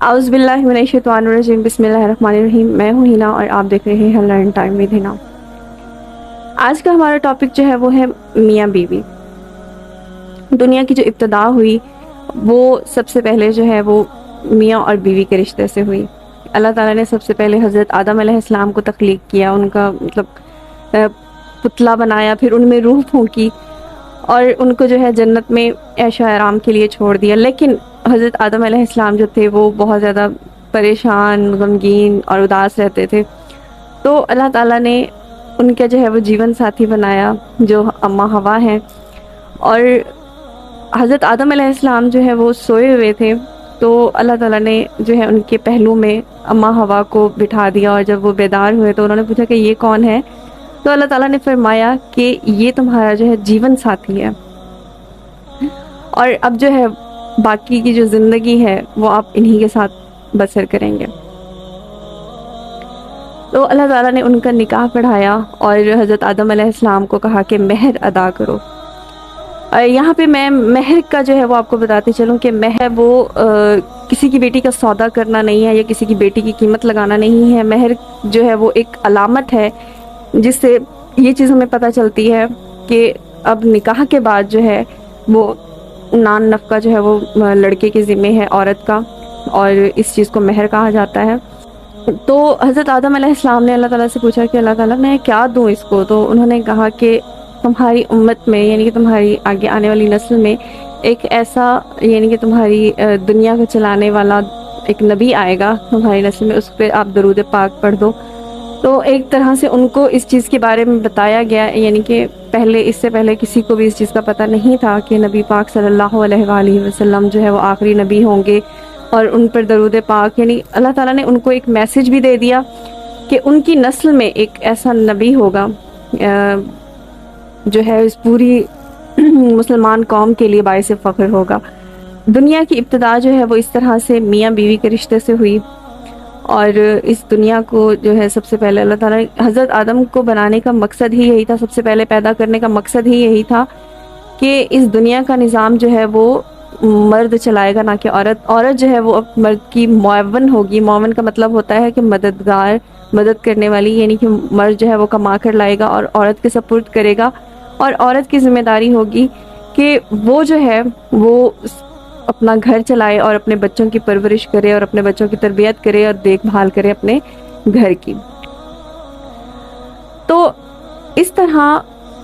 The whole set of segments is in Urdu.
اعوذ باللہ من الشیطان الرجیم، بسم اللہ الرحمن الرحیم۔ میں ہوں ہینا اور آپ دیکھ رہے ہیں لرن ٹائم ود ہینا۔ آج کا ہمارا ٹاپک جو ہے وہ ہے میاں بیوی۔ دنیا کی جو ابتدا ہوئی وہ سب سے پہلے جو ہے وہ میاں اور بیوی کے رشتے سے ہوئی۔ اللہ تعالیٰ نے سب سے پہلے حضرت آدم علیہ السلام کو تخلیق کیا، ان کا پتلا بنایا، پھر ان میں روح پھونکی اور ان کو جو ہے جنت میں عیش و آرام کے لیے چھوڑ دیا۔ لیکن حضرت آدم علیہ السلام جو تھے وہ بہت زیادہ پریشان، غمگین اور اداس رہتے تھے، تو اللہ تعالیٰ نے ان کا جو ہے وہ جیون ساتھی بنایا جو اماں ہوا ہیں۔ اور حضرت آدم علیہ السلام جو ہے وہ سوئے ہوئے تھے، تو اللہ تعالیٰ نے جو ہے ان کے پہلو میں اماں ہوا کو بٹھا دیا، اور جب وہ بیدار ہوئے تو انہوں نے پوچھا کہ یہ کون ہے؟ تو اللہ تعالیٰ نے فرمایا کہ یہ تمہارا جو ہے جیون ساتھی ہے، اور اب جو ہے باقی کی جو زندگی ہے وہ آپ انہی کے ساتھ بسر کریں گے۔ تو اللہ تعالیٰ نے ان کا نکاح پڑھایا اور حضرت آدم علیہ السلام کو کہا کہ مہر ادا کرو۔ یہاں پہ میں مہر کا جو ہے وہ آپ کو بتاتے چلوں کہ مہر وہ کسی کی بیٹی کا سودا کرنا نہیں ہے یا کسی کی بیٹی کی قیمت لگانا نہیں ہے۔ مہر جو ہے وہ ایک علامت ہے جس سے یہ چیز ہمیں پتہ چلتی ہے کہ اب نکاح کے بعد جو ہے وہ نان نفقہ جو ہے وہ لڑکے کے ذمہ ہے، عورت کا، اور اس چیز کو مہر کہا جاتا ہے۔ تو حضرت آدم علیہ السلام نے اللہ تعالیٰ سے پوچھا کہ اللہ تعالیٰ میں کیا دوں اس کو؟ تو انہوں نے کہا کہ تمہاری امت میں، یعنی کہ تمہاری آگے آنے والی نسل میں ایک ایسا، یعنی کہ تمہاری دنیا کو چلانے والا ایک نبی آئے گا تمہاری نسل میں، اس پہ آپ درود پاک پڑھ دو۔ تو ایک طرح سے ان کو اس چیز کے بارے میں بتایا گیا، یعنی کہ اس سے پہلے کسی کو بھی اس چیز کا پتہ نہیں تھا کہ نبی پاک صلی اللہ علیہ وآلہ وسلم جو ہے وہ آخری نبی ہوں گے، اور ان پر درود پاک، یعنی اللہ تعالیٰ نے ان کو ایک میسج بھی دے دیا کہ ان کی نسل میں ایک ایسا نبی ہوگا جو ہے اس پوری مسلمان قوم کے لیے باعث فخر ہوگا۔ دنیا کی ابتدا جو ہے وہ اس طرح سے میاں بیوی کے رشتے سے ہوئی، اور اس دنیا کو جو ہے سب سے پہلے اللہ تعالیٰ نے حضرت آدم کو بنانے کا مقصد ہی یہی تھا، سب سے پہلے پیدا کرنے کا مقصد ہی یہی تھا کہ اس دنیا کا نظام جو ہے وہ مرد چلائے گا، نہ کہ عورت۔ عورت جو ہے وہ اب مرد کی معاون ہوگی۔ معاون کا مطلب ہوتا ہے کہ مددگار، مدد کرنے والی، یعنی کہ مرد جو ہے وہ کما کر لائے گا اور عورت کے سپرد کرے گا، اور عورت کی ذمہ داری ہوگی کہ وہ جو ہے وہ اپنا گھر چلائے اور اپنے بچوں کی پرورش کرے اور اپنے بچوں کی تربیت کرے اور دیکھ بھال کرے اپنے گھر کی۔ تو اس طرح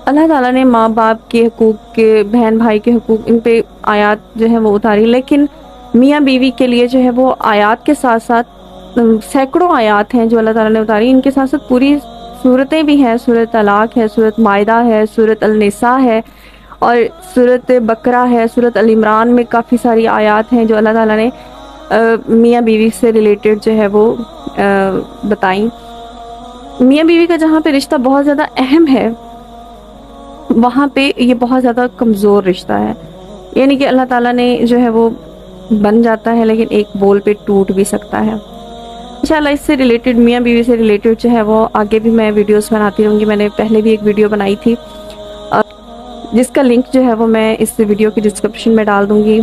اللہ تعالیٰ نے ماں باپ کے حقوق کے، بہن بھائی کے حقوق، ان پہ آیات جو ہے وہ اتاری، لیکن میاں بیوی کے لیے جو ہے وہ آیات کے ساتھ ساتھ سینکڑوں آیات ہیں جو اللہ تعالیٰ نے اتاری۔ ان کے ساتھ ساتھ پوری صورتیں بھی ہیں، سورۃ طلاق ہے، سورۃ مائدہ ہے، سورۃ النساء ہے، اور سورۃ بقرہ ہے، سورۃ ال عمران میں کافی ساری آیات ہیں جو اللہ تعالیٰ نے میاں بیوی سے ریلیٹڈ جو ہے وہ بتائیں۔ میاں بیوی کا جہاں پہ رشتہ بہت زیادہ اہم ہے، وہاں پہ یہ بہت زیادہ کمزور رشتہ ہے، یعنی کہ اللہ تعالیٰ نے جو ہے وہ بن جاتا ہے لیکن ایک بول پہ ٹوٹ بھی سکتا ہے۔ انشاءاللہ اس سے ریلیٹڈ، میاں بیوی سے ریلیٹڈ جو ہے وہ آگے بھی میں ویڈیوز بناتی رہوں گی۔ میں نے پہلے بھی ایک ویڈیو بنائی تھی جس کا لنک جو ہے وہ میں اس ویڈیو کی ڈسکرپشن میں ڈال دوں گی،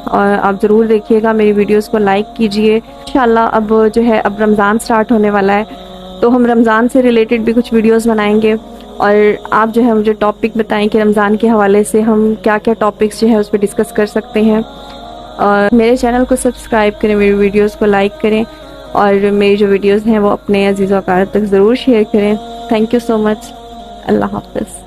اور آپ ضرور دیکھیے گا، میری ویڈیوز کو لائک کیجئے۔ انشاءاللہ اب جو ہے اب رمضان سٹارٹ ہونے والا ہے، تو ہم رمضان سے ریلیٹڈ بھی کچھ ویڈیوز بنائیں گے، اور آپ جو ہے مجھے ٹاپک بتائیں کہ رمضان کے حوالے سے ہم کیا کیا ٹاپکس جو ہے اس پہ ڈسکس کر سکتے ہیں۔ اور میرے چینل کو سبسکرائب کریں، میری ویڈیوز کو لائک کریں، اور میری جو ویڈیوز ہیں وہ اپنے عزیز و اقارب تک ضرور شیئر کریں۔ تھینک یو سو مچ۔ اللہ حافظ۔